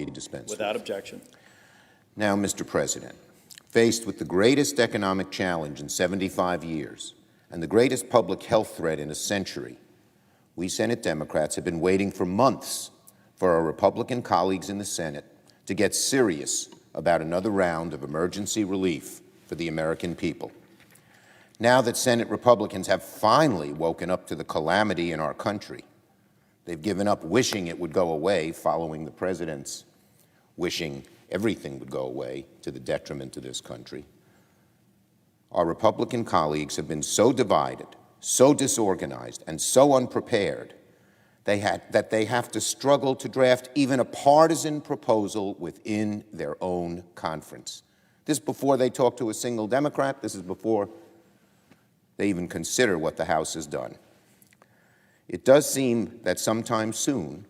dispensed Without objection. Now, Mr. President, faced with the greatest economic challenge in 75 years and the greatest public health threat in a century, we Senate Democrats have been waiting for months for our Republican colleagues in the Senate to get serious about another round of emergency relief for the American people. Now that Senate Republicans have finally woken up to the calamity in our country, they've given up wishing it would go away following the President's wishing everything would go away to the detriment of this country. Our Republican colleagues have been so divided, so disorganized, and so unprepared that they have to struggle to draft even a partisan proposal within their own conference. This is before they talk to a single Democrat. This is before they even consider what the House has done. It does seem that sometime soon,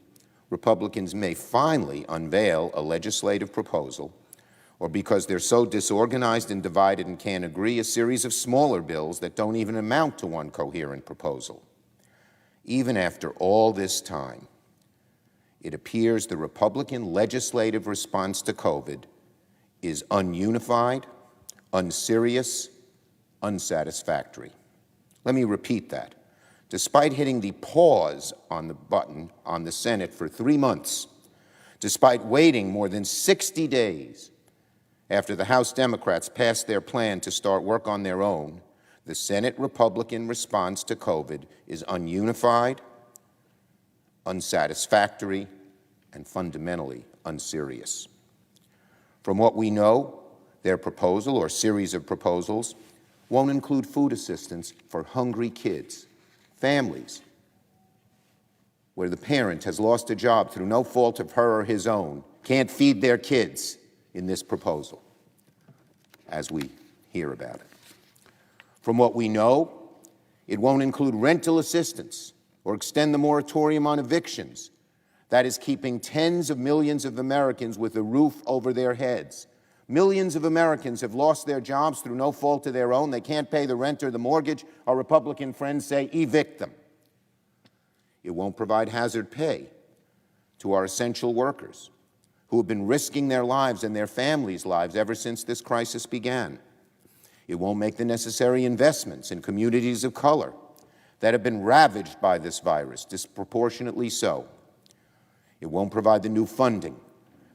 Republicans may finally unveil a legislative proposal, or because they're so disorganized and divided and can't agree, a series of smaller bills that don't even amount to one coherent proposal. Even after all this time, it appears the Republican legislative response to COVID is ununified, unserious, unsatisfactory. Let me repeat that. Despite hitting the pause on the button on the Senate for 3 months, despite waiting more than 60 days after the House Democrats passed their plan to start work on their own, the Senate Republican response to COVID is ununified, unsatisfactory, and fundamentally unserious. From what we know, their proposal or series of proposals won't include food assistance for hungry kids, families where the parent has lost a job through no fault of her or his own, can't feed their kids in this proposal, as we hear about it. From what we know, it won't include rental assistance or extend the moratorium on evictions that is keeping tens of millions of Americans with a roof over their heads. Millions of Americans have lost their jobs through no fault of their own. They can't pay the rent or the mortgage. Our Republican friends say, evict them. It won't provide hazard pay to our essential workers who have been risking their lives and their families' lives ever since this crisis began. It won't make the necessary investments in communities of color that have been ravaged by this virus, disproportionately so. It won't provide the new funding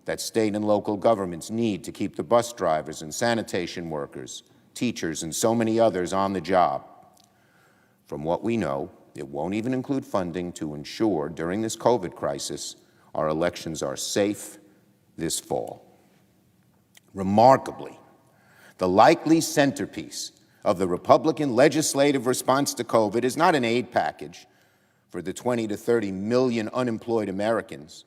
that state and local governments need to keep the bus drivers and sanitation workers, teachers, and so many others on the job. From what we know, it won't even include funding to ensure during this COVID crisis our elections are safe this fall. Remarkably, the likely centerpiece of the Republican legislative response to COVID is not an aid package for the 20 to 30 million unemployed Americans,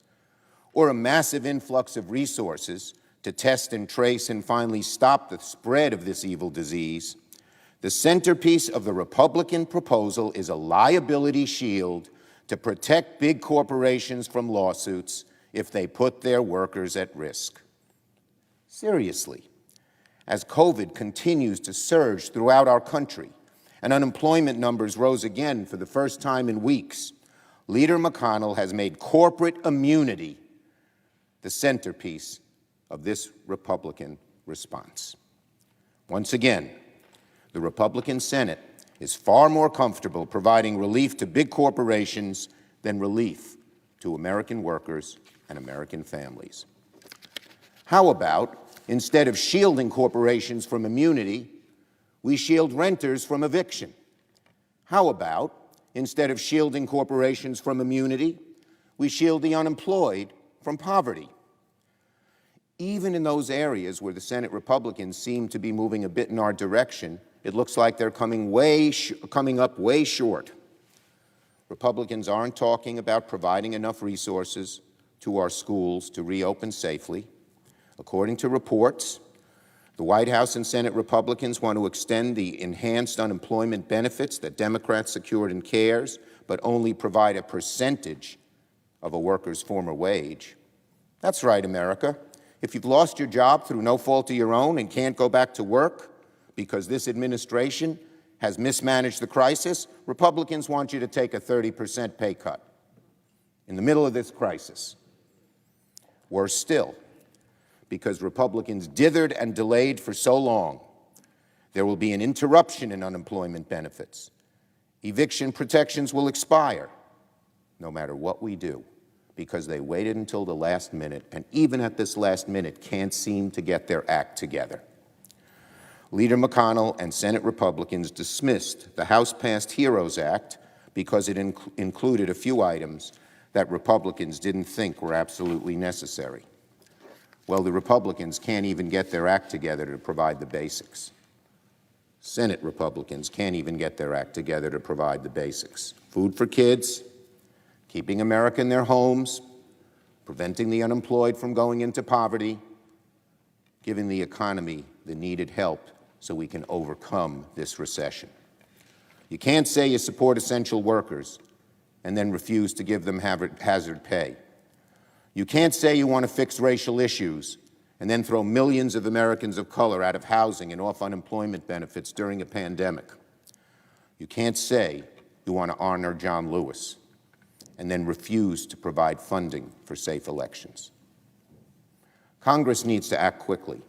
or a massive influx of resources to test and trace and finally stop the spread of this evil disease. The centerpiece of the Republican proposal is a liability shield to protect big corporations from lawsuits if they put their workers at risk. Seriously, as COVID continues to surge throughout our country and unemployment numbers rose again for the first time in weeks, Leader McConnell has made corporate immunity the centerpiece of this Republican response. Once again, the Republican Senate is far more comfortable providing relief to big corporations than relief to American workers and American families. How about, instead of shielding corporations from immunity, we shield renters from eviction? How about, instead of shielding corporations from immunity, we shield the unemployed from poverty? Even in those areas where the Senate Republicans seem to be moving a bit in our direction, it looks like they're coming up way short. Republicans aren't talking about providing enough resources to our schools to reopen safely. According to reports, the White House and Senate Republicans want to extend the enhanced unemployment benefits that Democrats secured in CARES, but only provide a percentage of a worker's former wage. That's right, America. If you've lost your job through no fault of your own and can't go back to work because this administration has mismanaged the crisis, Republicans want you to take a 30% pay cut in the middle of this crisis. Worse still, because Republicans dithered and delayed for so long, there will be an interruption in unemployment benefits. Eviction protections will expire, no matter what we do, because they waited until the last minute, and even at this last minute can't seem to get their act together. Leader McConnell and Senate Republicans dismissed the House-passed HEROES Act because it included a few items that Republicans didn't think were absolutely necessary. Well, the Republicans can't even get their act together to provide the basics. Senate Republicans can't even get their act together to provide the basics. Food for kids, keeping America in their homes, preventing the unemployed from going into poverty, giving the economy the needed help so we can overcome this recession. You can't say you support essential workers and then refuse to give them hazard pay. You can't say you want to fix racial issues and then throw millions of Americans of color out of housing and off unemployment benefits during a pandemic. You can't say you want to honor John Lewis and then refuse to provide funding for safe elections. Congress needs to act quickly,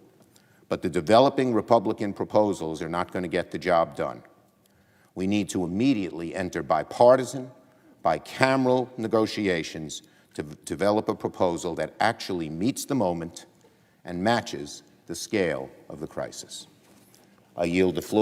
but the developing Republican proposals are not going to get the job done. We need to immediately enter bipartisan, bicameral negotiations to develop a proposal that actually meets the moment and matches the scale of the crisis. I yield the floor.